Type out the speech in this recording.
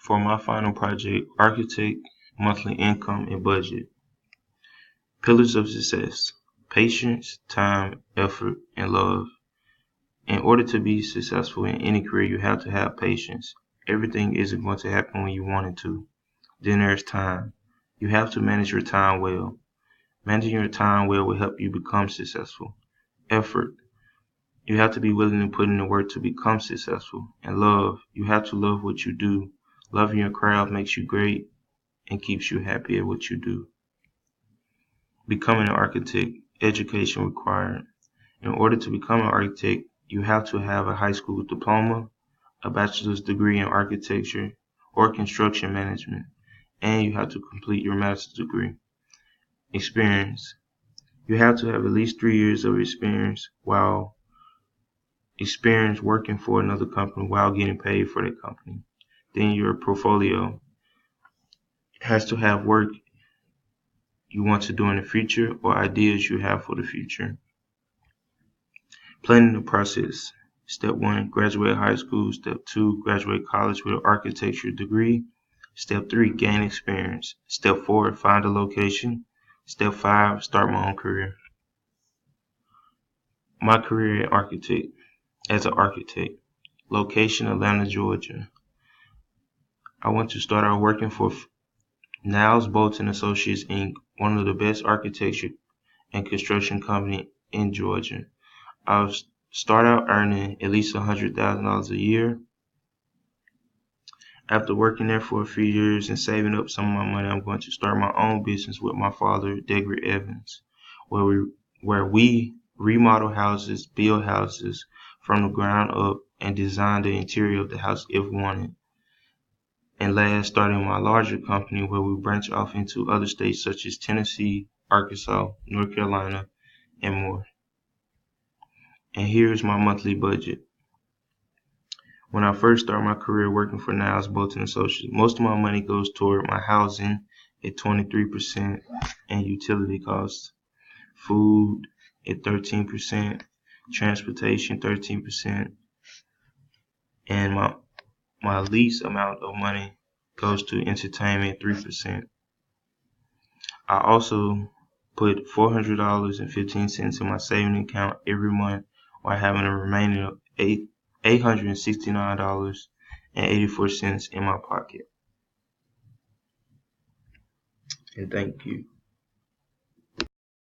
For my final project, architect, monthly income, and budget. Pillars of success: patience, time, effort, and love. In order to be successful in any career, you have to have patience. Everything isn't going to happen when you want it to. Then there's time. You have to manage your time well. Managing your time well will help you become successful. Effort. You have to be willing to put in the work to become successful. And love. You have to love what you do. Loving your craft makes you great and keeps you happy at what you do. Becoming an architect. Education required. In order to become an architect, you have to have a high school diploma, a bachelor's degree in architecture or construction management, and you have to complete your master's degree. Experience. You have to have at least 3 years of experience working for another company while getting paid for that company. Then your portfolio has to have work you want to do in the future or ideas you have for the future. Planning the process. Step 1, graduate high school. Step 2, graduate college with an architecture degree. Step 3, gain experience. Step 4, find a location. Step 5, start my own career. My career as an architect. Location, Atlanta, Georgia. I want to start out working for Niles Bolton Associates Inc., one of the best architecture and construction company in Georgia. I'll start out earning at least $100,000 a year. After working there for a few years and saving up some of my money, I'm going to start my own business with my father, Degrid Evans, where we remodel houses, build houses from the ground up, and design the interior of the house if wanted. And last, starting my larger company where we branch off into other states such as Tennessee, Arkansas, North Carolina, and more. And here's my monthly budget. When I first started my career working for Niles Bolton Associates, most of my money goes toward my housing at 23% and utility costs, food at 13%, transportation 13%, and my least amount of money goes to entertainment 3%. I also put $400.15 in my saving account every month while having a remaining of $869.84 in my pocket. And thank you.